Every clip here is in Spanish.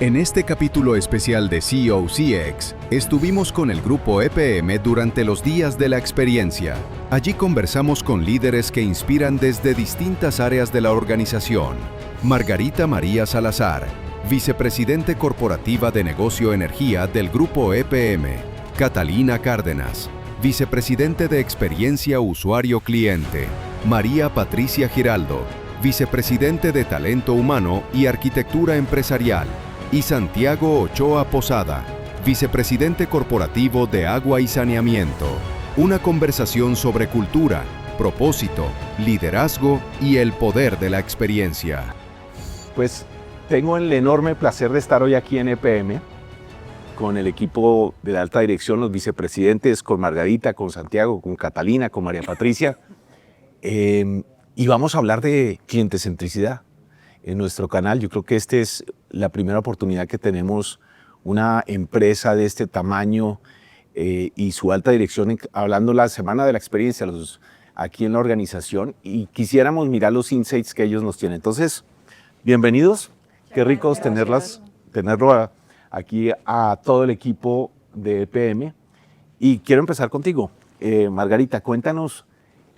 En este capítulo especial de COCX, estuvimos con el grupo EPM durante los días de la experiencia. Allí conversamos con líderes que inspiran desde distintas áreas de la organización. Margarita María Salazar, vicepresidente corporativa de Negocio Energía del grupo EPM. Catalina Cárdenas, vicepresidente de Experiencia Usuario Cliente. María Patricia Giraldo, vicepresidente de Talento Humano y Arquitectura Empresarial. Y Santiago Ochoa Posada, vicepresidente corporativo de Agua y Saneamiento. Una conversación sobre cultura, propósito, liderazgo y el poder de la experiencia. Pues tengo el enorme placer de estar hoy aquí en EPM con el equipo de la alta dirección, los vicepresidentes, con Margarita, con Santiago, con Catalina, con María Patricia. Y vamos a hablar de clientecentricidad en nuestro canal. Yo creo que esta es la primera oportunidad que tenemos una empresa de este tamaño y su alta dirección hablando la semana de la experiencia aquí en la organización, y quisiéramos mirar los insights que ellos nos tienen. Entonces, bienvenidos, qué ricos tenerlo aquí a todo el equipo de EPM. Y quiero empezar contigo, Margarita, cuéntanos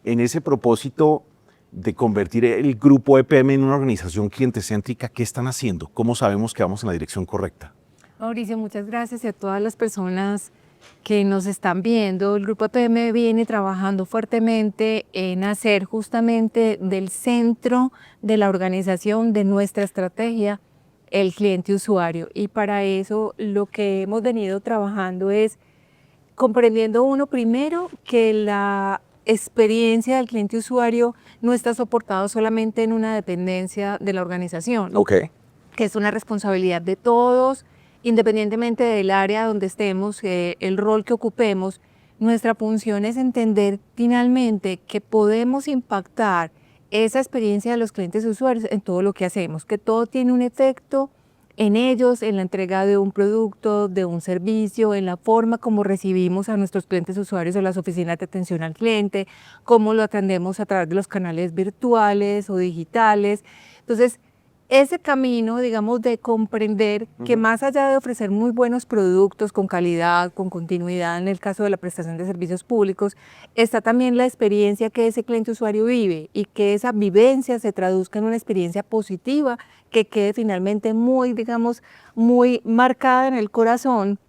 en ese propósito de convertir el grupo EPM en una organización clientecéntrica, ¿qué están haciendo? ¿Cómo sabemos que vamos en la dirección correcta? Mauricio, muchas gracias, y a todas las personas que nos están viendo. El grupo EPM viene trabajando fuertemente en hacer justamente del centro de la organización, de nuestra estrategia, el cliente usuario. Y para eso lo que hemos venido trabajando es comprendiendo primero que la experiencia del cliente usuario no está soportado solamente en una dependencia de la organización, que es una responsabilidad de todos, independientemente del área donde estemos, el rol que ocupemos. Nuestra función es entender finalmente que podemos impactar esa experiencia de los clientes usuarios en todo lo que hacemos, que todo tiene un efecto en ellos, en la entrega de un producto, de un servicio, en la forma como recibimos a nuestros clientes usuarios en las oficinas de atención al cliente, cómo lo atendemos a través de los canales virtuales o digitales. Entonces, ese camino, digamos, de comprender que más allá de ofrecer muy buenos productos con calidad, con continuidad en el caso de la prestación de servicios públicos, está también la experiencia que ese cliente usuario vive, y que esa vivencia se traduzca en una experiencia positiva que quede finalmente muy, digamos, muy marcada en el corazón,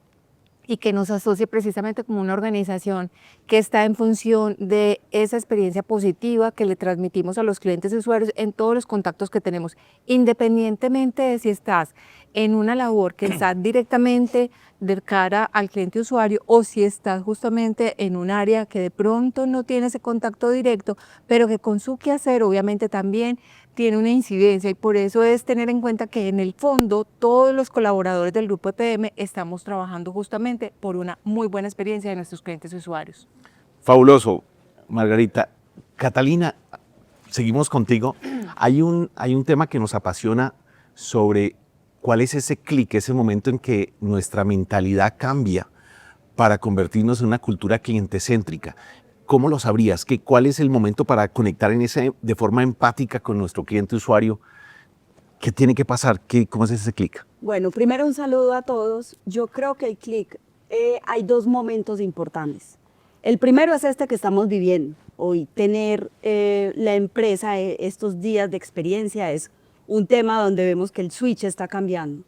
y que nos asocie precisamente como una organización que está en función de esa experiencia positiva que le transmitimos a los clientes y usuarios en todos los contactos que tenemos, independientemente de si estás en una labor que está directamente de cara al cliente usuario o si estás justamente en un área que de pronto no tiene ese contacto directo, pero que con su quehacer obviamente también tiene una incidencia. Y por eso es tener en cuenta que en el fondo todos los colaboradores del grupo EPM estamos trabajando justamente por una muy buena experiencia de nuestros clientes y usuarios. Fabuloso, Margarita. Catalina, seguimos contigo. Hay un tema que nos apasiona sobre cuál es ese clic, ese momento en que nuestra mentalidad cambia para convertirnos en una cultura clientecéntrica. ¿Cómo lo sabrías? ¿Cuál es el momento para conectar de forma empática con nuestro cliente usuario? ¿Qué tiene que pasar? ¿Cómo es ese clic? Bueno, primero un saludo a todos. Yo creo que el clic, hay dos momentos importantes. El primero es este que estamos viviendo hoy. Tener la empresa estos días de experiencia es un tema donde vemos que el switch está cambiando.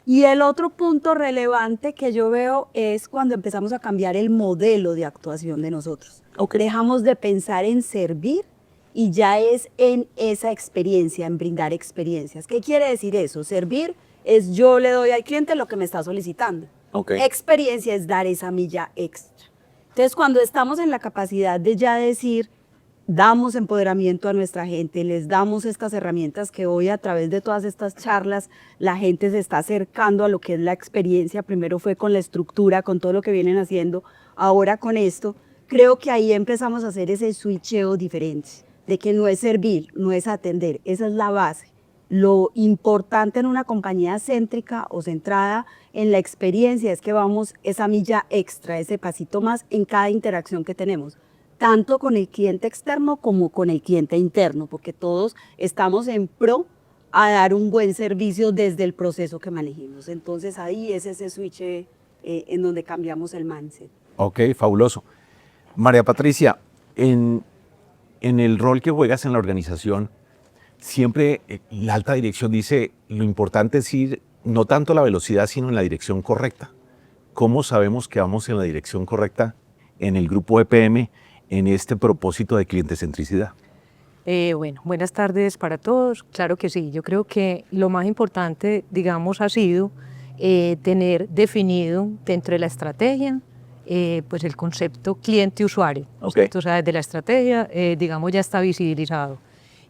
Y el otro punto relevante que yo veo es cuando empezamos a cambiar el modelo de actuación de nosotros. Dejamos de pensar en servir y ya es en esa experiencia, en brindar experiencias. ¿Qué quiere decir eso? Servir es yo le doy al cliente lo que me está solicitando. Experiencia es dar esa milla extra. Entonces, cuando estamos en la capacidad de ya decir, damos empoderamiento a nuestra gente, les damos estas herramientas que hoy a través de todas estas charlas la gente se está acercando a lo que es la experiencia. Primero fue con la estructura, con todo lo que vienen haciendo, ahora con esto. Creo que ahí empezamos a hacer ese switcheo diferente, de que no es servir, no es atender, esa es la base. Lo importante en una compañía céntrica o centrada en la experiencia es que vamos esa milla extra, ese pasito más en cada interacción que tenemos, tanto con el cliente externo como con el cliente interno, porque todos estamos en pro a dar un buen servicio desde el proceso que manejemos. Entonces ahí es ese switch en donde cambiamos el mindset. Ok, fabuloso. María Patricia, en el rol que juegas en la organización, siempre la alta dirección dice lo importante es ir no tanto a la velocidad, sino en la dirección correcta. ¿Cómo sabemos que vamos en la dirección correcta en el grupo EPM en este propósito de clientecentricidad? Bueno, buenas tardes para todos. Claro que sí, yo creo que lo más importante, digamos, ha sido tener definido dentro de la estrategia pues el concepto cliente-usuario. Okay. O sea, desde la estrategia, digamos, ya está visibilizado.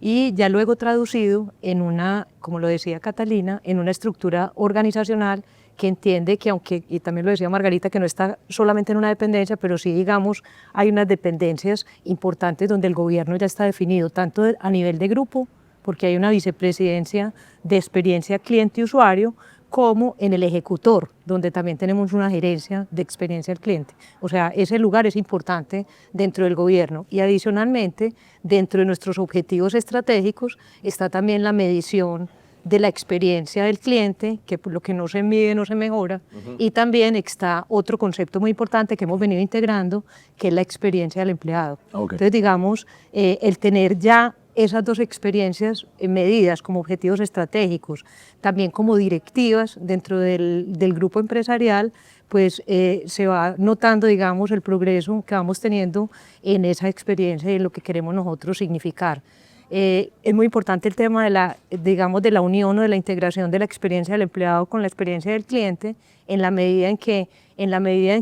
Y ya luego traducido en una, como lo decía Catalina, en una estructura organizacional que entiende que aunque, y también lo decía Margarita, que no está solamente en una dependencia, pero sí, digamos, hay unas dependencias importantes donde el gobierno ya está definido, tanto a nivel de grupo, porque hay una vicepresidencia de experiencia cliente y usuario, como en el ejecutor, donde también tenemos una gerencia de experiencia al cliente. O sea, ese lugar es importante dentro del gobierno y adicionalmente, dentro de nuestros objetivos estratégicos, está también la medición de la experiencia del cliente, que por lo que no se mide no se mejora, y también está otro concepto muy importante que hemos venido integrando, que es la experiencia del empleado. Okay. Entonces, digamos, el tener ya esas dos experiencias medidas como objetivos estratégicos, también como directivas dentro del grupo empresarial, pues se va notando, digamos, el progreso que vamos teniendo en esa experiencia y en lo que queremos nosotros significar. Es muy importante el tema de la, digamos, de la unión o de la integración de la experiencia del empleado con la experiencia del cliente, en la medida en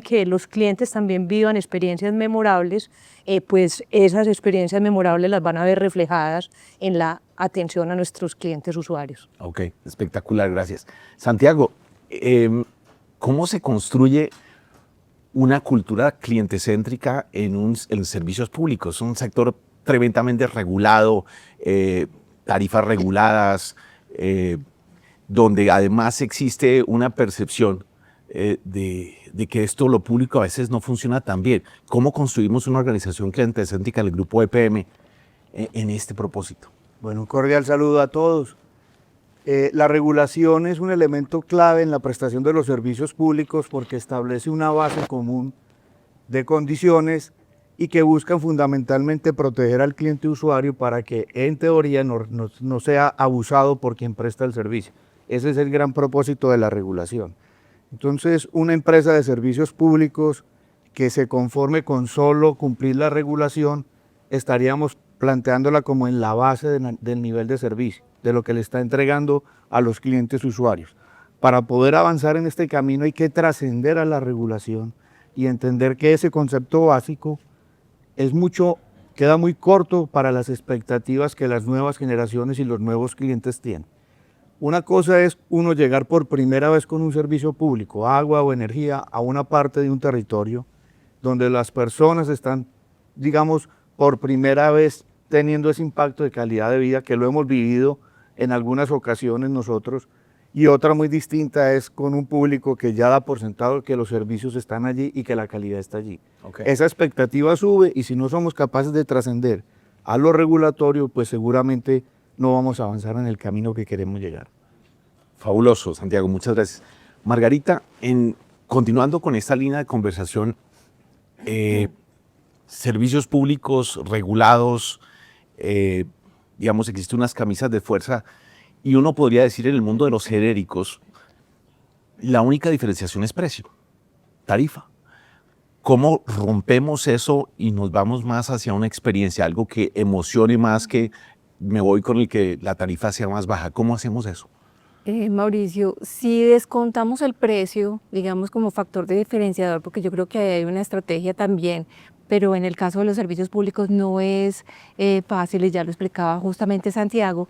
que los clientes también vivan experiencias memorables, pues esas experiencias memorables las van a ver reflejadas en la atención a nuestros clientes usuarios. Ok, espectacular, gracias. Santiago, ¿cómo se construye una cultura clientecéntrica en servicios públicos? Un sector tremendamente regulado, tarifas reguladas, donde además existe una percepción de que esto, lo público, a veces no funciona tan bien. ¿Cómo construimos una organización clientecéntrica del grupo EPM en este propósito? Bueno, un cordial saludo a todos. La regulación es un elemento clave en la prestación de los servicios públicos porque establece una base común de condiciones y que buscan fundamentalmente proteger al cliente usuario para que en teoría no sea abusado por quien presta el servicio. Ese es el gran propósito de la regulación. Entonces, una empresa de servicios públicos que se conforme con solo cumplir la regulación, estaríamos planteándola como en la base del nivel de servicio, de lo que le está entregando a los clientes usuarios. Para poder avanzar en este camino hay que trascender a la regulación y entender que ese concepto básico queda muy corto para las expectativas que las nuevas generaciones y los nuevos clientes tienen. Una cosa es uno llegar por primera vez con un servicio público, agua o energía, a una parte de un territorio donde las personas están, digamos, por primera vez teniendo ese impacto de calidad de vida que lo hemos vivido en algunas ocasiones nosotros, y otra muy distinta es con un público que ya da por sentado que los servicios están allí y que la calidad está allí. Okay. Esa expectativa sube y si no somos capaces de trascender a lo regulatorio, pues seguramente no vamos a avanzar en el camino que queremos llegar. Fabuloso, Santiago, muchas gracias. Margarita, continuando con esta línea de conversación, servicios públicos regulados, digamos, existen unas camisas de fuerza y uno podría decir en el mundo de los genéricos, la única diferenciación es precio, tarifa. ¿Cómo rompemos eso y nos vamos más hacia una experiencia, algo que emocione más, que me voy con el que la tarifa sea más baja? ¿Cómo hacemos eso? Mauricio, si descontamos el precio, digamos como factor de diferenciador, porque yo creo que hay una estrategia también, pero en el caso de los servicios públicos no es fácil, y ya lo explicaba justamente Santiago.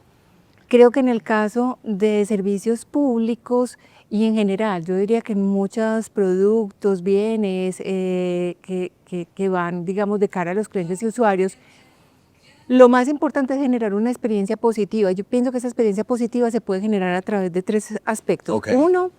Creo que en el caso de servicios públicos y en general, yo diría que muchos productos, bienes que van, digamos, de cara a los clientes y usuarios, lo más importante es generar una experiencia positiva. Yo pienso que esa experiencia positiva se puede generar a través de 3 aspectos. Okay. Uno,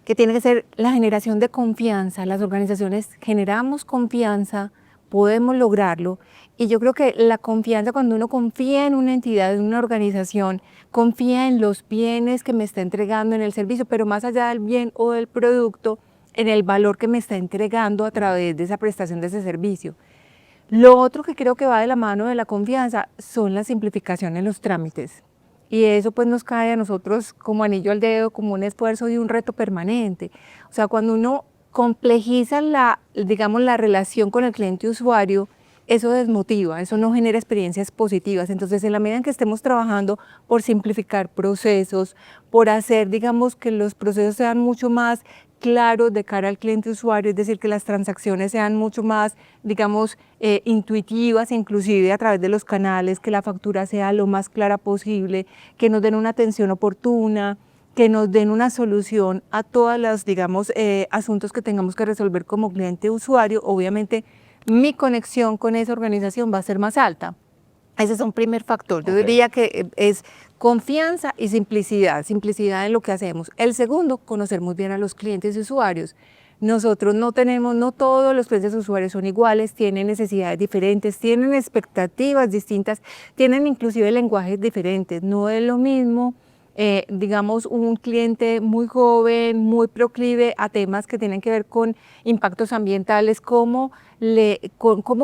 que tiene que ser la generación de confianza. Las organizaciones generamos confianza, podemos lograrlo Y yo creo que la confianza, cuando uno confía en una entidad, en una organización, confía en los bienes que me está entregando, en el servicio, pero más allá del bien o del producto, en el valor que me está entregando a través de esa prestación de ese servicio. Lo otro que creo que va de la mano de la confianza son la simplificación en los trámites. Y eso pues nos cae a nosotros como anillo al dedo, como un esfuerzo y un reto permanente. O sea, cuando uno complejiza digamos, la relación con el cliente usuario, eso desmotiva, eso no genera experiencias positivas. Entonces, en la medida en que estemos trabajando por simplificar procesos, por hacer, digamos, que los procesos sean mucho más claros de cara al cliente usuario, es decir, que las transacciones sean mucho más, digamos, intuitivas, inclusive a través de los canales, que la factura sea lo más clara posible, que nos den una atención oportuna, que nos den una solución a todos los, digamos, asuntos que tengamos que resolver como cliente usuario. Obviamente, mi conexión con esa organización va a ser más alta. Ese es un primer factor. Yo diría que es confianza y simplicidad, simplicidad en lo que hacemos. El segundo, conocer muy bien a los clientes y usuarios. Nosotros no todos los clientes y usuarios son iguales, tienen necesidades diferentes, tienen expectativas distintas, tienen inclusive lenguajes diferentes. No es lo mismo, digamos, un cliente muy joven, muy proclive a temas que tienen que ver con impactos ambientales, cómo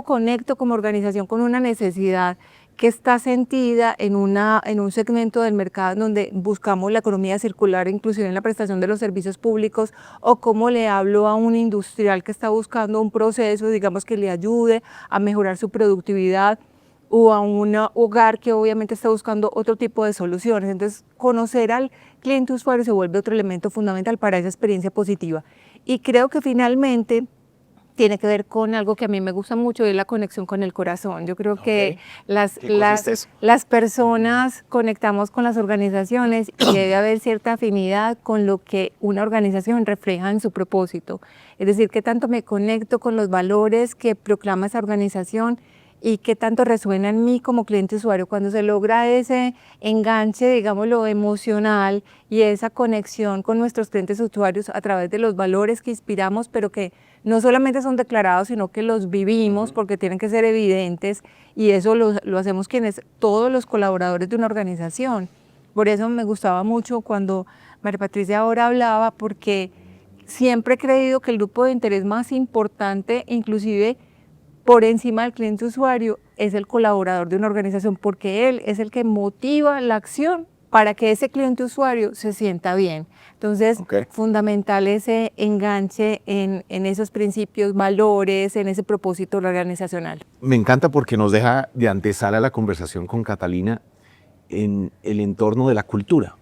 conecto como organización con una necesidad que está sentida en un segmento del mercado donde buscamos la economía circular, inclusive en la prestación de los servicios públicos, o cómo le hablo a un industrial que está buscando un proceso, digamos, que le ayude a mejorar su productividad, o a un hogar que obviamente está buscando otro tipo de soluciones. Entonces, conocer al cliente usuario se vuelve otro elemento fundamental para esa experiencia positiva. Y creo que finalmente tiene que ver con algo que a mí me gusta mucho, y es la conexión con el corazón. Yo creo que las personas conectamos con las organizaciones y debe haber cierta afinidad con lo que una organización refleja en su propósito. Es decir, qué tanto me conecto con los valores que proclama esa organización y qué tanto resuena en mí como cliente usuario. Cuando se logra ese enganche, digámoslo, emocional, y esa conexión con nuestros clientes usuarios a través de los valores que inspiramos, pero que no solamente son declarados, sino que los vivimos, porque tienen que ser evidentes, y eso lo hacemos todos los colaboradores de una organización. Por eso me gustaba mucho cuando María Patricia ahora hablaba, porque siempre he creído que el grupo de interés más importante, inclusive por encima del cliente usuario, es el colaborador de una organización, porque él es el que motiva la acción para que ese cliente usuario se sienta bien. Entonces, fundamental ese enganche en esos principios, valores, en ese propósito organizacional. Me encanta porque nos deja de antesala la conversación con Catalina en el entorno de la cultura.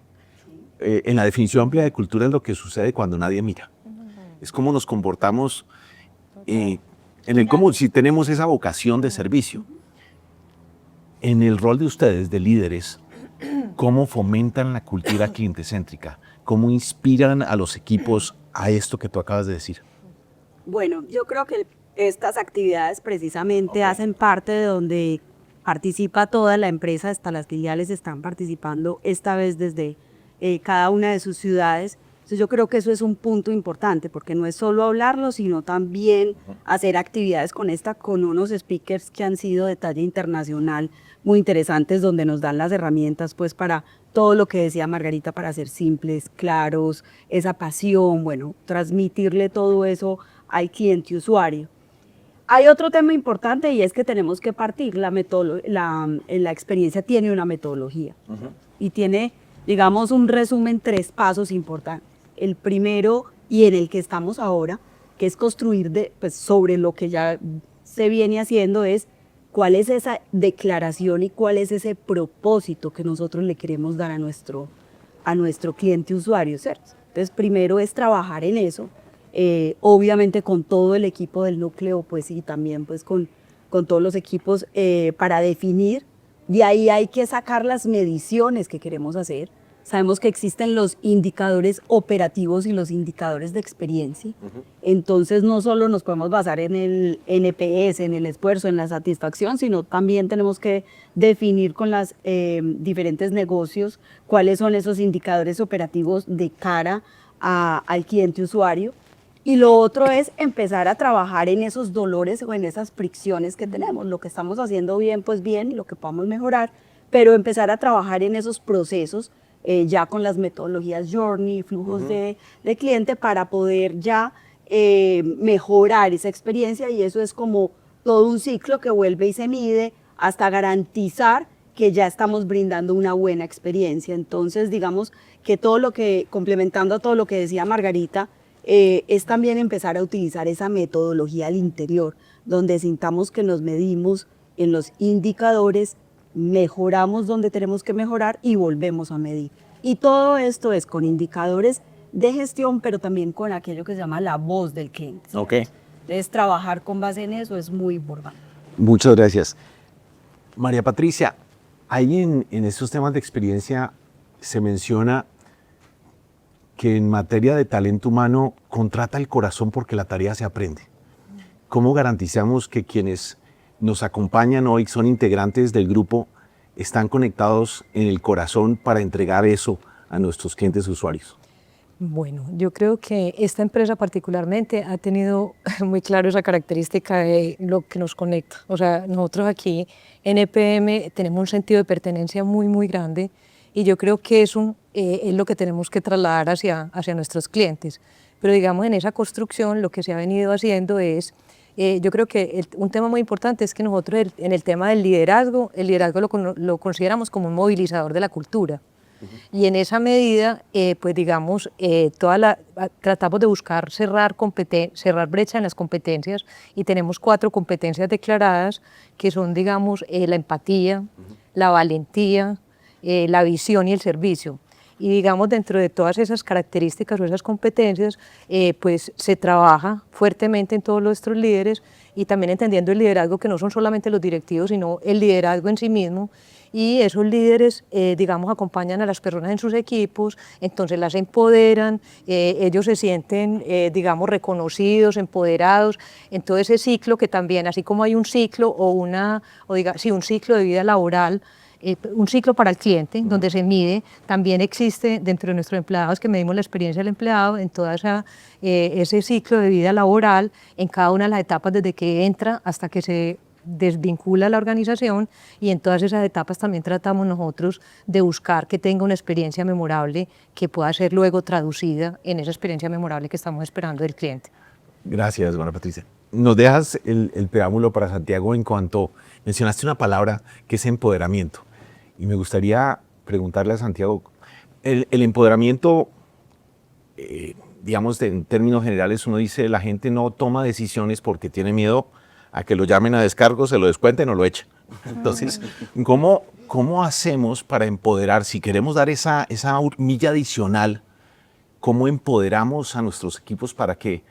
En la definición amplia de cultura es lo que sucede cuando nadie mira. Es cómo nos comportamos en el cómo, si tenemos esa vocación de servicio. En el rol de ustedes, de líderes, ¿cómo fomentan la cultura clientecéntrica? ¿Cómo inspiran a los equipos a esto que tú acabas de decir? Bueno, yo creo que estas actividades precisamente hacen parte de donde participa toda la empresa, hasta las filiales están participando esta vez desde cada una de sus ciudades. Entonces yo creo que eso es un punto importante, porque no es solo hablarlo, sino también hacer actividades con unos speakers que han sido de talla internacional, muy interesantes, donde nos dan las herramientas pues para todo lo que decía Margarita, para ser simples, claros, esa pasión, bueno, transmitirle todo eso al cliente usuario. Hay otro tema importante, y es que tenemos que partir, la experiencia tiene una metodología y tiene, digamos, un resumen, 3 pasos importantes. El primero, y en el que estamos ahora, que es construir pues, sobre lo que ya se viene haciendo, es cuál es esa declaración y cuál es ese propósito que nosotros le queremos dar a nuestro cliente usuario, ¿cierto? Entonces, primero es trabajar en eso, obviamente con todo el equipo del núcleo, pues, y también pues, con todos los equipos para definir. De ahí hay que sacar las mediciones que queremos hacer. Sabemos que existen los indicadores operativos y los indicadores de experiencia. Entonces, no solo nos podemos basar en el NPS, en el esfuerzo, en la satisfacción, sino también tenemos que definir con los diferentes negocios cuáles son esos indicadores operativos de cara al cliente usuario. Y lo otro es empezar a trabajar en esos dolores o en esas fricciones que tenemos. Lo que estamos haciendo bien, pues bien, lo que podamos mejorar, pero empezar a trabajar en esos procesos ya con las metodologías Journey, flujos de cliente para poder ya mejorar esa experiencia, y eso es como todo un ciclo que vuelve y se mide hasta garantizar que ya estamos brindando una buena experiencia. Entonces, digamos que todo lo que, complementando a todo lo que decía Margarita, es también empezar a utilizar esa metodología al interior, donde sintamos que nos medimos en los indicadores, mejoramos donde tenemos que mejorar y volvemos a medir. Y todo esto es con indicadores de gestión, pero también con aquello que se llama la voz del cliente. Ok. Entonces, trabajar con base en eso es muy importante. Muchas gracias. María Patricia, ahí en estos temas de experiencia se menciona que en materia de talento humano contrata el corazón porque la tarea se aprende. ¿Cómo garantizamos que quienes nos acompañan hoy, son integrantes del grupo, están conectados en el corazón para entregar eso a nuestros clientes usuarios? Bueno, yo creo que esta empresa particularmente ha tenido muy claro esa característica de lo que nos conecta. O sea, nosotros aquí en EPM tenemos un sentido de pertenencia muy, muy grande, y yo creo que eso es lo que tenemos que trasladar hacia nuestros clientes. Pero digamos, en esa construcción lo que se ha venido haciendo es, yo creo que un tema muy importante es que nosotros en el tema del liderazgo, el liderazgo lo consideramos como un movilizador de la cultura. Y en esa medida, pues digamos, tratamos de buscar cerrar brecha en las competencias, y tenemos 4 competencias declaradas que son, digamos, la empatía, la valentía, la visión y el servicio. Y digamos, dentro de todas esas características o esas competencias, pues se trabaja fuertemente en todos nuestros líderes, y también entendiendo el liderazgo que no son solamente los directivos, sino el liderazgo en sí mismo. Y esos líderes, digamos, acompañan a las personas en sus equipos, entonces las empoderan, ellos se sienten, digamos, reconocidos, empoderados en todo ese ciclo que también, así como hay un ciclo un ciclo de vida laboral, un ciclo para el cliente, donde se mide, también existe dentro de nuestros empleados, que medimos la experiencia del empleado en todo ese ciclo de vida laboral, en cada una de las etapas desde que entra hasta que se desvincula la organización, y en todas esas etapas también tratamos nosotros de buscar que tenga una experiencia memorable que pueda ser luego traducida en esa experiencia memorable que estamos esperando del cliente. Gracias, María Patricia. Nos dejas el preámbulo para Santiago en cuanto mencionaste una palabra que es empoderamiento. Y me gustaría preguntarle a Santiago, el empoderamiento, digamos, en términos generales, uno dice la gente no toma decisiones porque tiene miedo a que lo llamen a descargo, se lo descuenten o lo echen. Entonces, ¿cómo hacemos para empoderar? Si queremos dar esa milla adicional, ¿cómo empoderamos a nuestros equipos para que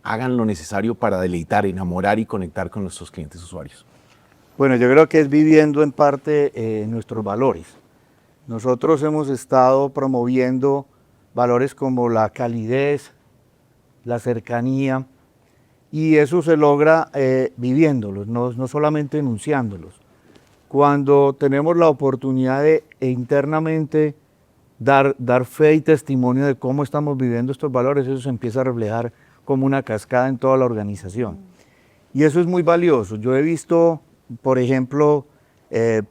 hagan lo necesario para deleitar, enamorar y conectar con nuestros clientes usuarios? Bueno, yo creo que es viviendo en parte nuestros valores. Nosotros hemos estado promoviendo valores como la calidez, la cercanía, y eso se logra viviéndolos, no solamente enunciándolos. Cuando tenemos la oportunidad de internamente dar fe y testimonio de cómo estamos viviendo estos valores, eso se empieza a reflejar como una cascada en toda la organización. Y eso es muy valioso. Yo he visto, por ejemplo,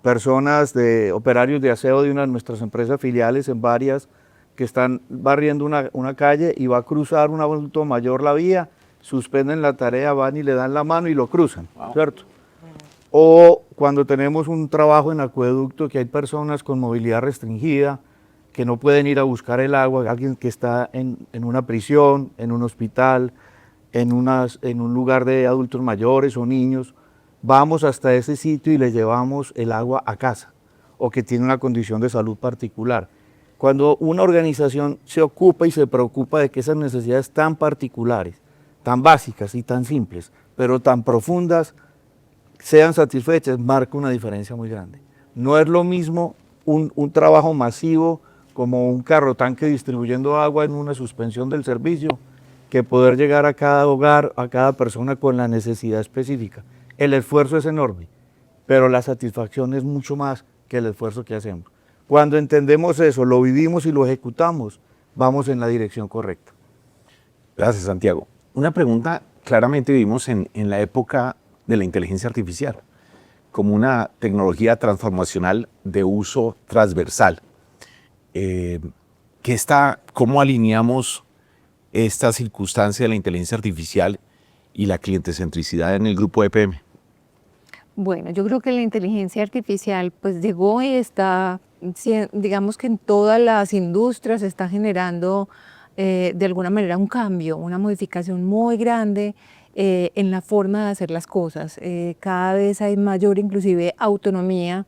personas operarios de aseo de una de nuestras empresas filiales, en varias, que están barriendo una calle y va a cruzar un adulto mayor la vía, suspenden la tarea, van y le dan la mano y lo cruzan, ¿cierto? O cuando tenemos un trabajo en acueducto, que hay personas con movilidad restringida, que no pueden ir a buscar el agua, alguien que está en una prisión, en un hospital, en un lugar de adultos mayores o niños, vamos hasta ese sitio y le llevamos el agua a casa, o que tiene una condición de salud particular. Cuando una organización se ocupa y se preocupa de que esas necesidades tan particulares, tan básicas y tan simples, pero tan profundas, sean satisfechas, marca una diferencia muy grande. No es lo mismo un trabajo masivo como un carro tanque distribuyendo agua en una suspensión del servicio, que poder llegar a cada hogar, a cada persona con la necesidad específica. El esfuerzo es enorme, pero la satisfacción es mucho más que el esfuerzo que hacemos. Cuando entendemos eso, lo vivimos y lo ejecutamos, vamos en la dirección correcta. Gracias, Santiago. Una pregunta, claramente vivimos en la época de la inteligencia artificial, como una tecnología transformacional de uso transversal. ¿Cómo alineamos esta circunstancia de la inteligencia artificial y la clientecentricidad en el grupo EPM? Bueno, yo creo que la inteligencia artificial pues llegó y está, digamos que en todas las industrias está generando de alguna manera un cambio, una modificación muy grande en la forma de hacer las cosas. Cada vez hay mayor inclusive autonomía,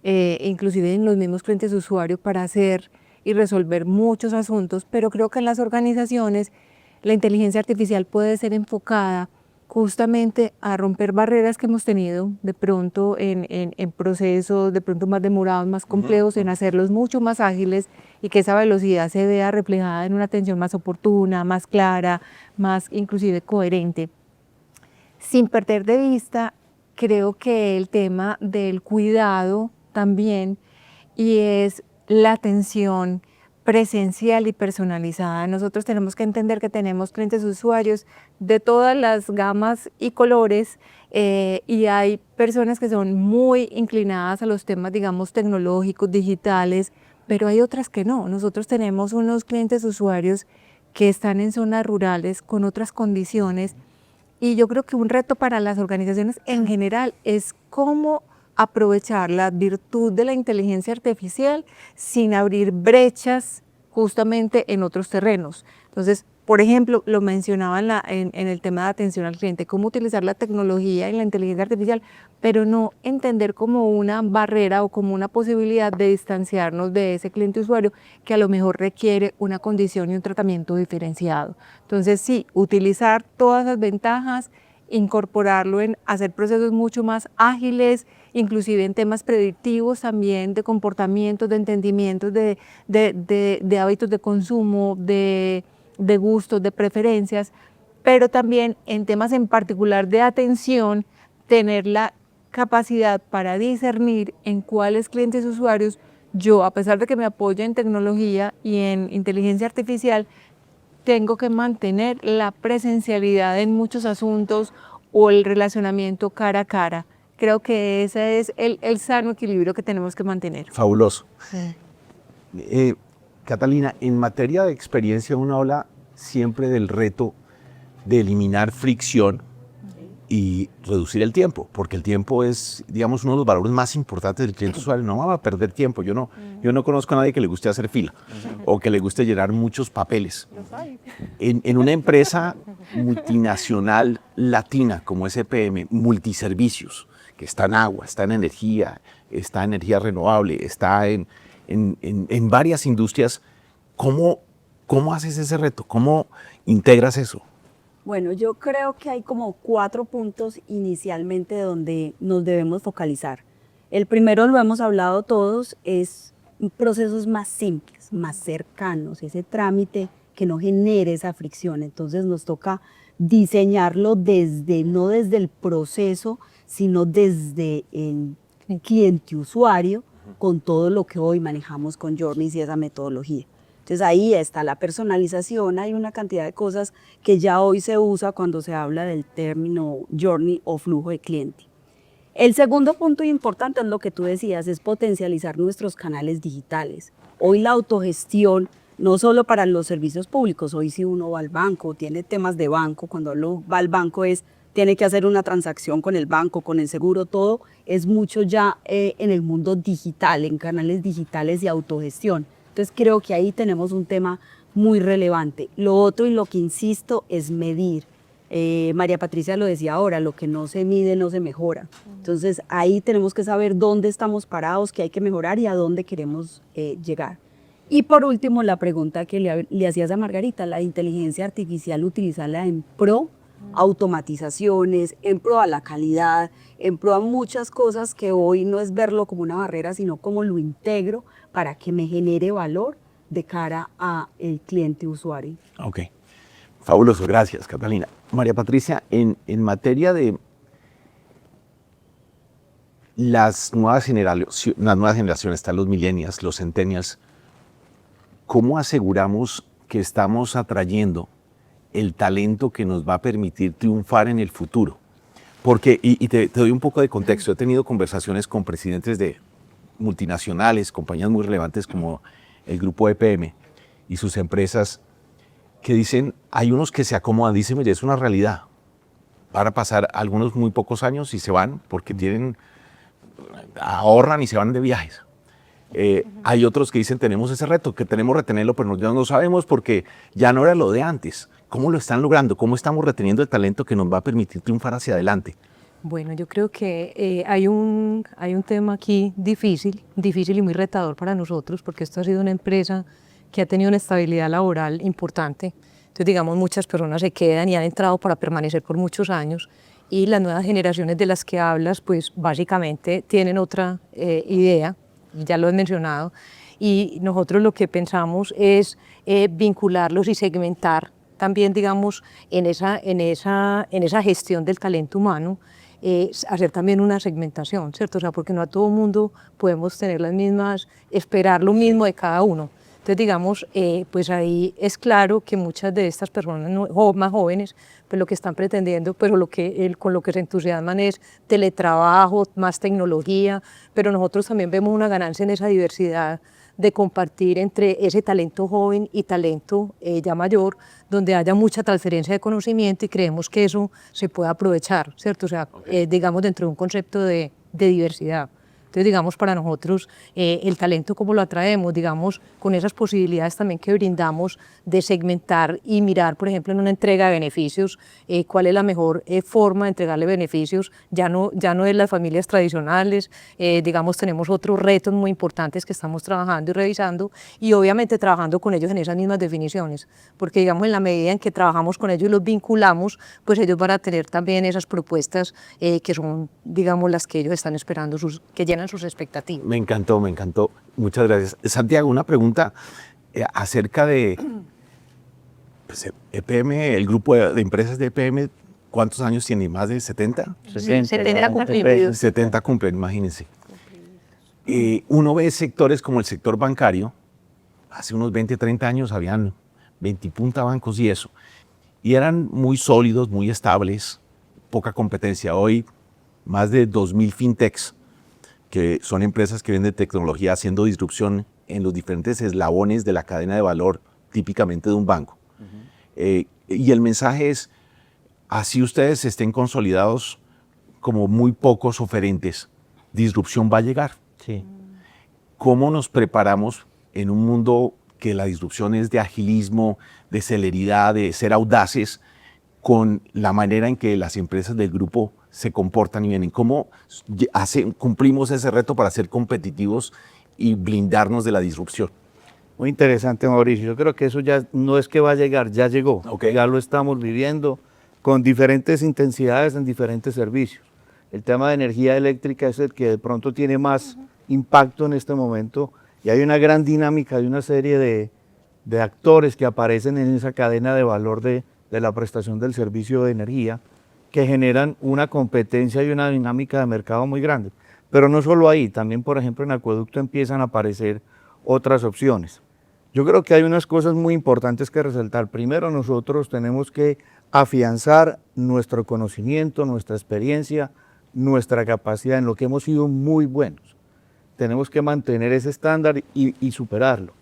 inclusive en los mismos clientes usuarios para hacer y resolver muchos asuntos, pero creo que en las organizaciones la inteligencia artificial puede ser enfocada justamente a romper barreras que hemos tenido de pronto en procesos de pronto más demorados, más complejos, en hacerlos mucho más ágiles y que esa velocidad se vea reflejada en una atención más oportuna, más clara, más inclusive coherente. Sin perder de vista, creo que el tema del cuidado también, y es la atención presencial y personalizada. Nosotros tenemos que entender que tenemos clientes usuarios de todas las gamas y colores y hay personas que son muy inclinadas a los temas, digamos, tecnológicos, digitales, pero hay otras que no. Nosotros tenemos unos clientes usuarios que están en zonas rurales con otras condiciones y yo creo que un reto para las organizaciones en general es cómo aprovechar la virtud de la inteligencia artificial sin abrir brechas justamente en otros terrenos. Entonces, por ejemplo, lo mencionaba en el tema de atención al cliente, cómo utilizar la tecnología y la inteligencia artificial, pero no entender como una barrera o como una posibilidad de distanciarnos de ese cliente usuario que a lo mejor requiere una condición y un tratamiento diferenciado. Entonces, sí, utilizar todas las ventajas, incorporarlo en hacer procesos mucho más ágiles, inclusive en temas predictivos también, de comportamientos, de entendimientos, de hábitos de consumo, de gustos, de preferencias, pero también en temas en particular de atención, tener la capacidad para discernir en cuáles clientes usuarios yo, a pesar de que me apoyo en tecnología y en inteligencia artificial, tengo que mantener la presencialidad en muchos asuntos o el relacionamiento cara a cara. Creo que ese es el sano equilibrio que tenemos que mantener. Fabuloso. Sí. Catalina, en materia de experiencia uno habla siempre del reto de eliminar fricción y reducir el tiempo, porque el tiempo es, digamos, uno de los valores más importantes del cliente usuario. No va a perder tiempo. Yo no conozco a nadie que le guste hacer fila o que le guste llenar muchos papeles. En una empresa multinacional latina como es EPM, multiservicios, que está en agua, está en energía renovable, está en varias industrias, ¿cómo haces ese reto? ¿Cómo integras eso? Bueno, yo creo que hay como 4 puntos inicialmente donde nos debemos focalizar. El primero, lo hemos hablado todos, es procesos más simples, más cercanos, ese trámite que no genere esa fricción. Entonces nos toca diseñarlo no desde el proceso, sino desde el cliente usuario, con todo lo que hoy manejamos con Journeys y esa metodología. Entonces ahí está la personalización, hay una cantidad de cosas que ya hoy se usa cuando se habla del término journey o flujo de cliente. El segundo punto importante es lo que tú decías, es potencializar nuestros canales digitales. Hoy la autogestión, no solo para los servicios públicos, hoy si uno va al banco, tiene temas de banco, cuando uno va al banco tiene que hacer una transacción con el banco, con el seguro, todo es mucho ya en el mundo digital, en canales digitales y autogestión. Entonces creo que ahí tenemos un tema muy relevante. Lo otro y lo que insisto es medir. María Patricia lo decía ahora, lo que no se mide no se mejora. Entonces ahí tenemos que saber dónde estamos parados, qué hay que mejorar y a dónde queremos llegar. Y por último, la pregunta que le hacías a Margarita, la inteligencia artificial, utilizarla en pro automatizaciones, en pro a la calidad, en pro a muchas cosas que hoy no es verlo como una barrera, sino como lo integro para que me genere valor de cara al cliente usuario. Ok, fabuloso, gracias Catalina. María Patricia, en materia de las nuevas generaciones, están los millennials, los centennials, ¿cómo aseguramos que estamos atrayendo el talento que nos va a permitir triunfar en el futuro. Porque, y te doy un poco de contexto, he tenido conversaciones con presidentes de multinacionales, compañías muy relevantes como el grupo EPM y sus empresas, que dicen, hay unos que se acomodan, dicen, oye, es una realidad. Van a pasar algunos muy pocos años y se van porque ahorran y se van de viajes. Hay otros que dicen, tenemos ese reto, que tenemos que retenerlo, pero ya no sabemos porque ya no era lo de antes. ¿Cómo lo están logrando? ¿Cómo estamos reteniendo el talento que nos va a permitir triunfar hacia adelante? Bueno, yo creo que hay un tema aquí difícil y muy retador para nosotros, porque esto ha sido una empresa que ha tenido una estabilidad laboral importante. Entonces, digamos, muchas personas se quedan y han entrado para permanecer por muchos años, y las nuevas generaciones de las que hablas, pues básicamente tienen otra idea, ya lo he mencionado, y nosotros lo que pensamos es vincularlos y segmentar también, digamos, en esa gestión del talento humano, hacer también una segmentación, ¿cierto? O sea, porque no a todo mundo podemos tener las mismas, esperar lo mismo de cada uno. Entonces, digamos, pues ahí es claro que muchas de estas personas más jóvenes, pues lo que están pretendiendo, pero con lo que se entusiasman es teletrabajo, más tecnología, pero nosotros también vemos una ganancia en esa diversidad de compartir entre ese talento joven y talento ya mayor, donde haya mucha transferencia de conocimiento, y creemos que eso se puede aprovechar, ¿cierto? O sea, digamos, dentro de un concepto de diversidad. Entonces, digamos, para nosotros el talento, ¿cómo lo atraemos? Digamos, con esas posibilidades también que brindamos de segmentar y mirar, por ejemplo, en una entrega de beneficios, cuál es la mejor forma de entregarle beneficios. Ya no es las familias tradicionales, digamos, tenemos otros retos muy importantes que estamos trabajando y revisando, y obviamente trabajando con ellos en esas mismas definiciones, porque, digamos, en la medida en que trabajamos con ellos y los vinculamos, pues ellos van a tener también esas propuestas que son, digamos, las que ellos están esperando, que llenan sus expectativas. Me encantó. Muchas gracias. Santiago, una pregunta acerca de pues, EPM, el grupo de empresas de EPM, ¿cuántos años tiene? ¿Más de 70? 70 cumplidos. 70 cumplen, imagínense. Uno ve sectores como el sector bancario, hace unos 20, 30 años habían 20 punta bancos y eso, y eran muy sólidos, muy estables, poca competencia. Hoy, más de 2.000 fintechs, que son empresas que venden tecnología haciendo disrupción en los diferentes eslabones de la cadena de valor, típicamente de un banco. Y el mensaje es, así ustedes estén consolidados como muy pocos oferentes, disrupción va a llegar. Sí. ¿Cómo nos preparamos en un mundo que la disrupción es de agilismo, de celeridad, de ser audaces, con la manera en que las empresas del grupo se comportan y vienen? ¿Cómo cumplimos ese reto para ser competitivos y blindarnos de la disrupción? Muy interesante, Mauricio. Yo creo que eso ya no es que va a llegar, ya llegó. Okay. Ya lo estamos viviendo con diferentes intensidades en diferentes servicios. El tema de energía eléctrica es el que de pronto tiene más impacto en este momento, y hay una gran dinámica de una serie de actores que aparecen en esa cadena de valor de la prestación del servicio de energía, que generan una competencia y una dinámica de mercado muy grande. Pero no solo ahí, también, por ejemplo, en acueducto empiezan a aparecer otras opciones. Yo creo que hay unas cosas muy importantes que resaltar. Primero, nosotros tenemos que afianzar nuestro conocimiento, nuestra experiencia, nuestra capacidad en lo que hemos sido muy buenos. Tenemos que mantener ese estándar y superarlo.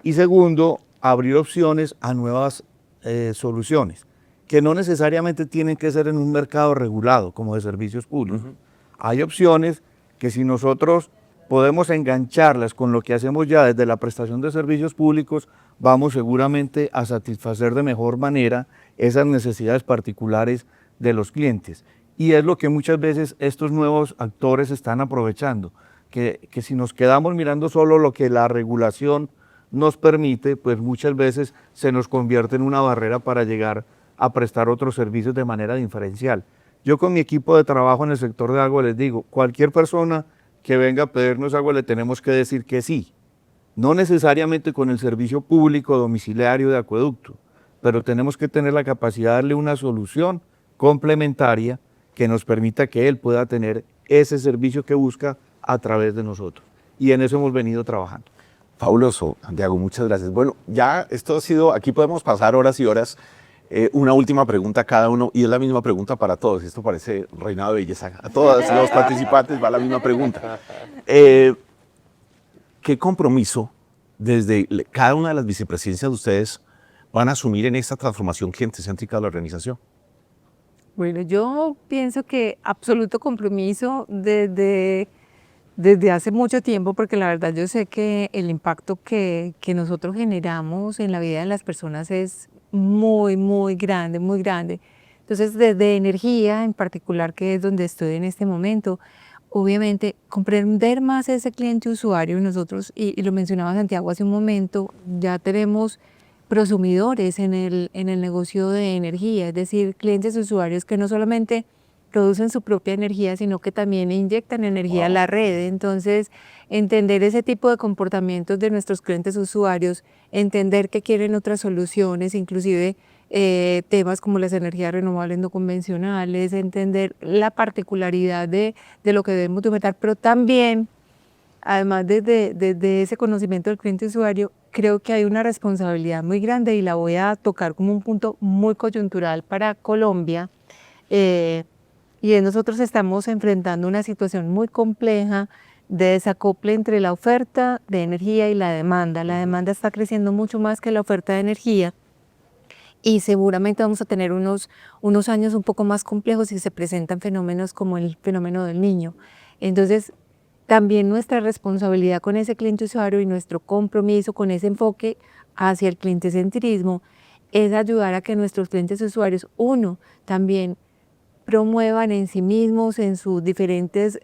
Y segundo, abrir opciones a nuevas soluciones, que no necesariamente tienen que ser en un mercado regulado como de servicios públicos. Hay opciones que, si nosotros podemos engancharlas con lo que hacemos ya desde la prestación de servicios públicos, vamos seguramente a satisfacer de mejor manera esas necesidades particulares de los clientes. Y es lo que muchas veces estos nuevos actores están aprovechando, que si nos quedamos mirando solo lo que la regulación nos permite, pues muchas veces se nos convierte en una barrera para llegar a prestar otros servicios de manera diferencial. Yo con mi equipo de trabajo en el sector de agua les digo, cualquier persona que venga a pedirnos agua le tenemos que decir que sí, no necesariamente con el servicio público domiciliario de acueducto, pero tenemos que tener la capacidad de darle una solución complementaria que nos permita que él pueda tener ese servicio que busca a través de nosotros. Y en eso hemos venido trabajando. Fabuloso, Santiago, muchas gracias. Bueno, ya esto ha sido, aquí podemos pasar horas y horas. Una última pregunta a cada uno, y es la misma pregunta para todos. Esto parece reinado de belleza. A todos los participantes va la misma pregunta. ¿Qué compromiso desde cada una de las vicepresidencias de ustedes van a asumir en esta transformación clientecéntrica de la organización? Bueno, yo pienso que absoluto compromiso desde hace mucho tiempo, porque la verdad yo sé que el impacto que nosotros generamos en la vida de las personas es muy, muy grande, muy grande. Entonces, desde energía en particular, que es donde estoy en este momento, obviamente comprender más a ese cliente usuario. Nosotros, y lo mencionaba Santiago hace un momento, ya tenemos prosumidores en el negocio de energía, es decir, clientes usuarios que no solamente producen su propia energía, sino que también inyectan energía a la red. Entonces, entender ese tipo de comportamientos de nuestros clientes usuarios, entender que quieren otras soluciones, inclusive temas como las energías renovables no convencionales, entender la particularidad de lo que debemos de aumentar, pero también, además de ese conocimiento del cliente usuario, creo que hay una responsabilidad muy grande y la voy a tocar como un punto muy coyuntural para Colombia. Y nosotros estamos enfrentando una situación muy compleja de desacople entre la oferta de energía y la demanda. La demanda está creciendo mucho más que la oferta de energía y seguramente vamos a tener unos años un poco más complejos si se presentan fenómenos como el fenómeno del Niño. Entonces, también nuestra responsabilidad con ese cliente usuario y nuestro compromiso con ese enfoque hacia el clientecentrismo es ayudar a que nuestros clientes usuarios, también promuevan en sí mismos, en sus diferentes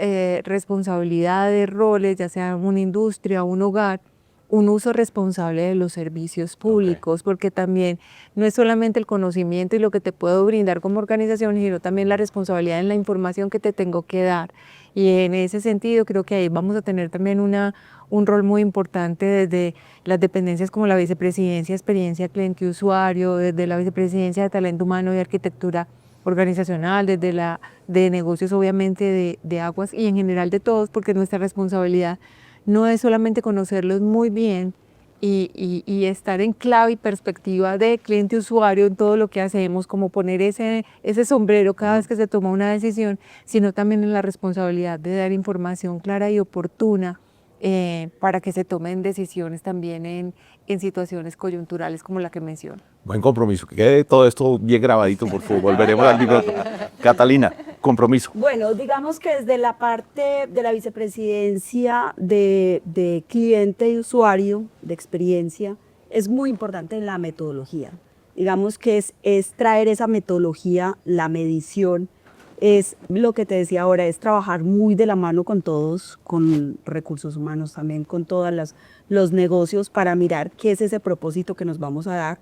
responsabilidades, roles, ya sea una industria o un hogar, un uso responsable de los servicios públicos, porque también no es solamente el conocimiento y lo que te puedo brindar como organización, sino también la responsabilidad en la información que te tengo que dar. Y en ese sentido creo que ahí vamos a tener también un rol muy importante desde las dependencias como la Vicepresidencia de Experiencia Cliente y Usuario, desde la Vicepresidencia de Talento Humano y Arquitectura organizacional, desde la de negocios obviamente de aguas y en general de todos, porque nuestra responsabilidad no es solamente conocerlos muy bien y estar en clave y perspectiva de cliente usuario en todo lo que hacemos, como poner ese sombrero cada vez que se toma una decisión, sino también en la responsabilidad de dar información clara y oportuna para que se tomen decisiones también en situaciones coyunturales como la que menciono. Buen compromiso. Que quede todo esto bien grabadito, por favor. Volveremos al libreto. Catalina, compromiso. Bueno, digamos que desde la parte de la vicepresidencia de cliente y usuario, de experiencia, es muy importante la metodología. Digamos que es traer esa metodología, la medición, es lo que te decía ahora, es trabajar muy de la mano con todos, con recursos humanos también, con todos los negocios para mirar qué es ese propósito que nos vamos a dar,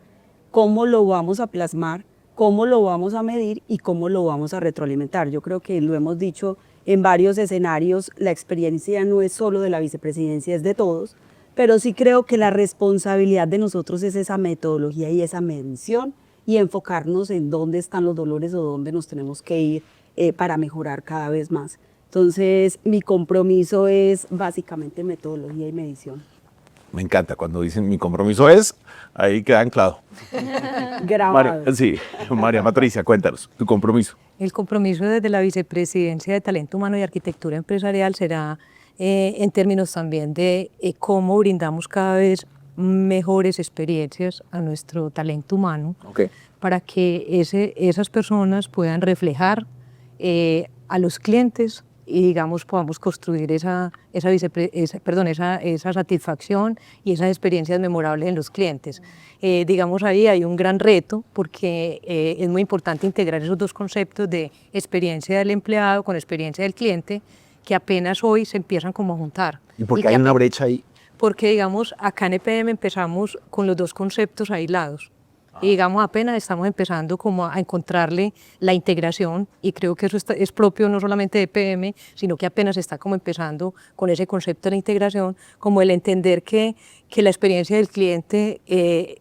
cómo lo vamos a plasmar, cómo lo vamos a medir y cómo lo vamos a retroalimentar. Yo creo que lo hemos dicho en varios escenarios, la experiencia no es solo de la vicepresidencia, es de todos, pero sí creo que la responsabilidad de nosotros es esa metodología y esa medición y enfocarnos en dónde están los dolores o dónde nos tenemos que ir para mejorar cada vez más. Entonces, mi compromiso es básicamente metodología y medición. Me encanta cuando dicen mi compromiso es, ahí queda anclado. Grabado. María Patricia, cuéntanos, tu compromiso. El compromiso desde la Vicepresidencia de Talento Humano y Arquitectura Empresarial será en términos también de cómo brindamos cada vez mejores experiencias a nuestro talento humano para que esas personas puedan reflejar a los clientes y digamos podamos construir esa satisfacción y esas experiencias memorables en los clientes. Digamos ahí hay un gran reto porque es muy importante integrar esos dos conceptos de experiencia del empleado con experiencia del cliente que apenas hoy se empiezan como a juntar. ¿Y por qué hay una brecha ahí? Porque digamos acá en EPM empezamos con los dos conceptos aislados. Y digamos, apenas estamos empezando como a encontrarle la integración y creo que eso es propio no solamente de EPM, sino que apenas está como empezando con ese concepto de la integración, como el entender que que la experiencia del cliente,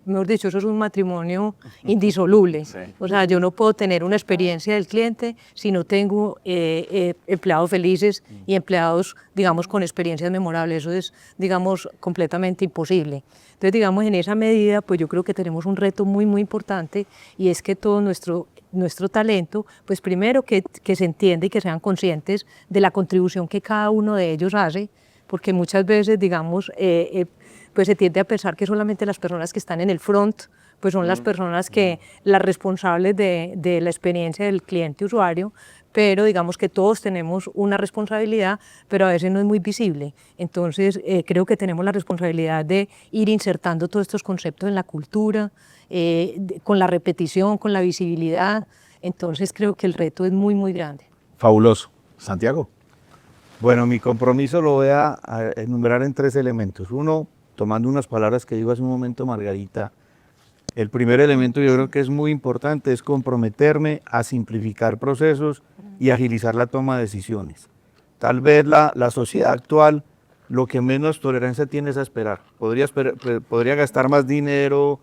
mejor dicho, eso es un matrimonio indisoluble. Sí. O sea, yo no puedo tener una experiencia del cliente si no tengo empleados felices y empleados, digamos, con experiencias memorables. Eso es, digamos, completamente imposible. Entonces, digamos, en esa medida, pues yo creo que tenemos un reto muy, muy importante, y es que todo nuestro talento, pues primero que se entienda y que sean conscientes de la contribución que cada uno de ellos hace, porque muchas veces, digamos, pues se tiende a pensar que solamente las personas que están en el front, pues son las personas las responsables de la experiencia del cliente usuario, pero digamos que todos tenemos una responsabilidad, pero a veces no es muy visible. Entonces, creo que tenemos la responsabilidad de ir insertando todos estos conceptos en la cultura, con la repetición, con la visibilidad. Entonces, creo que el reto es muy, muy grande. Fabuloso. Santiago. Bueno, mi compromiso lo voy a enumerar en 3 elementos. Uno, tomando unas palabras que dijo hace un momento Margarita, el primer elemento yo creo que es muy importante, es comprometerme a simplificar procesos y agilizar la toma de decisiones. Tal vez la sociedad actual lo que menos tolerancia tiene es a esperar. Podría gastar más dinero,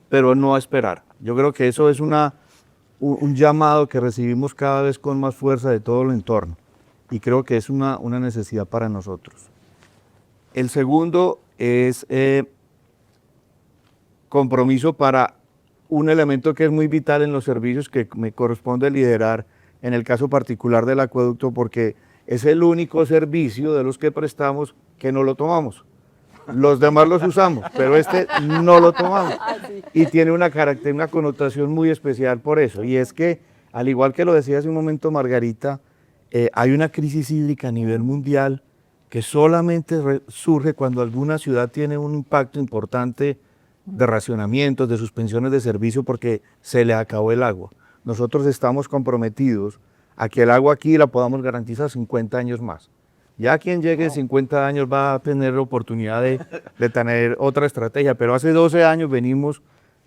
pero no a esperar. Yo creo que eso es un llamado que recibimos cada vez con más fuerza de todo el entorno, y creo que es una necesidad para nosotros. El segundo es compromiso para un elemento que es muy vital en los servicios que me corresponde liderar, en el caso particular del acueducto, porque es el único servicio de los que prestamos que no lo tomamos. Los demás los usamos, pero este no lo tomamos. Y tiene una connotación muy especial por eso, y es que, al igual que lo decía hace un momento Margarita, hay una crisis hídrica a nivel mundial que solamente surge cuando alguna ciudad tiene un impacto importante de racionamientos, de suspensiones de servicio, porque se le acabó el agua. Nosotros estamos comprometidos a que el agua aquí la podamos garantizar 50 años más. Ya quien llegue en 50 años va a tener la oportunidad de tener otra estrategia, pero hace 12 años venimos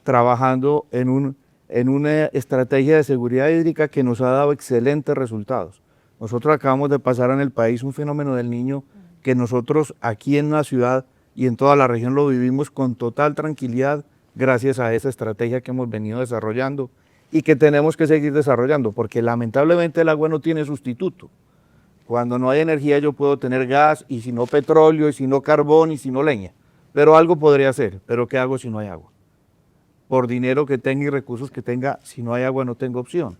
trabajando en una estrategia de seguridad hídrica que nos ha dado excelentes resultados. Nosotros acabamos de pasar en el país un fenómeno del Niño que nosotros aquí en la ciudad y en toda la región lo vivimos con total tranquilidad gracias a esa estrategia que hemos venido desarrollando y que tenemos que seguir desarrollando, porque lamentablemente el agua no tiene sustituto. Cuando no hay energía yo puedo tener gas, y si no petróleo, y si no carbón, y si no leña, pero algo podría hacer. ¿Pero qué hago si no hay agua? Por dinero que tenga y recursos que tenga, si no hay agua no tengo opción.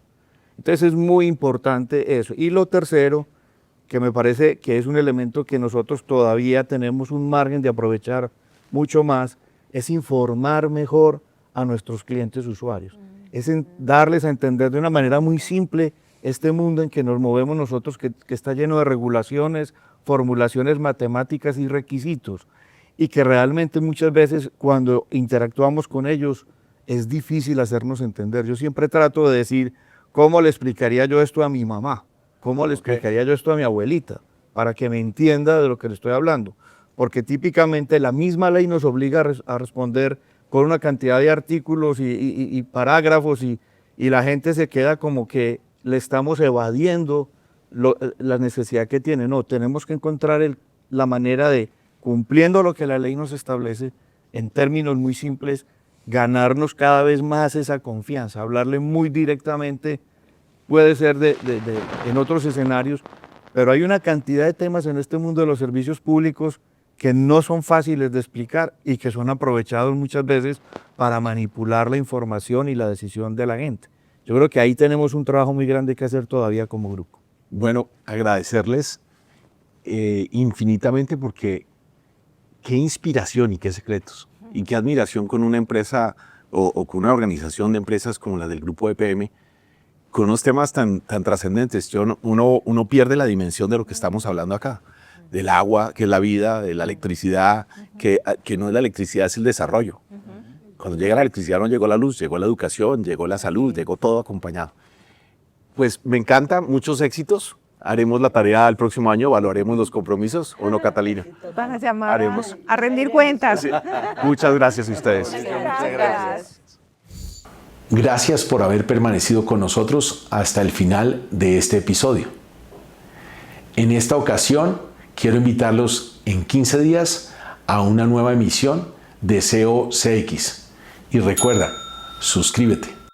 Entonces es muy importante eso. Y lo tercero, que me parece que es un elemento que nosotros todavía tenemos un margen de aprovechar mucho más, es informar mejor a nuestros clientes usuarios. Es darles a entender de una manera muy simple este mundo en que nos movemos nosotros, que está lleno de regulaciones, formulaciones matemáticas y requisitos, y que realmente muchas veces cuando interactuamos con ellos es difícil hacernos entender. Yo siempre trato de decir, ¿cómo le explicaría yo esto a mi mamá? ¿Cómo le explicaría yo esto a mi abuelita? Para que me entienda de lo que le estoy hablando. Porque típicamente la misma ley nos obliga a responder con una cantidad de artículos y parágrafos, y la gente se queda como que le estamos evadiendo la necesidad que tiene. No, tenemos que encontrar la manera de, cumpliendo lo que la ley nos establece, en términos muy simples, ganarnos cada vez más esa confianza, hablarle muy directamente, puede ser en otros escenarios, pero hay una cantidad de temas en este mundo de los servicios públicos que no son fáciles de explicar y que son aprovechados muchas veces para manipular la información y la decisión de la gente. Yo creo que ahí tenemos un trabajo muy grande que hacer todavía como grupo. Bueno, agradecerles infinitamente, porque qué inspiración y qué secretos y qué admiración con una empresa o con una organización de empresas como la del Grupo EPM, con unos temas tan trascendentes. Uno pierde la dimensión de lo que estamos hablando acá, del agua, que es la vida, de la electricidad, que no es la electricidad, es el desarrollo. Cuando llega la electricidad no llegó la luz, llegó la educación, llegó la salud, llegó todo acompañado. Pues me encanta, muchos éxitos. Haremos la tarea el próximo año, evaluaremos los compromisos, ¿o no, Catalina? Van a llamar Haremos. a rendir cuentas. Sí. Muchas gracias a ustedes. Gracias. Gracias por haber permanecido con nosotros hasta el final de este episodio. En esta ocasión, quiero invitarlos en 15 días a una nueva emisión de SEO CX. Y recuerda, suscríbete.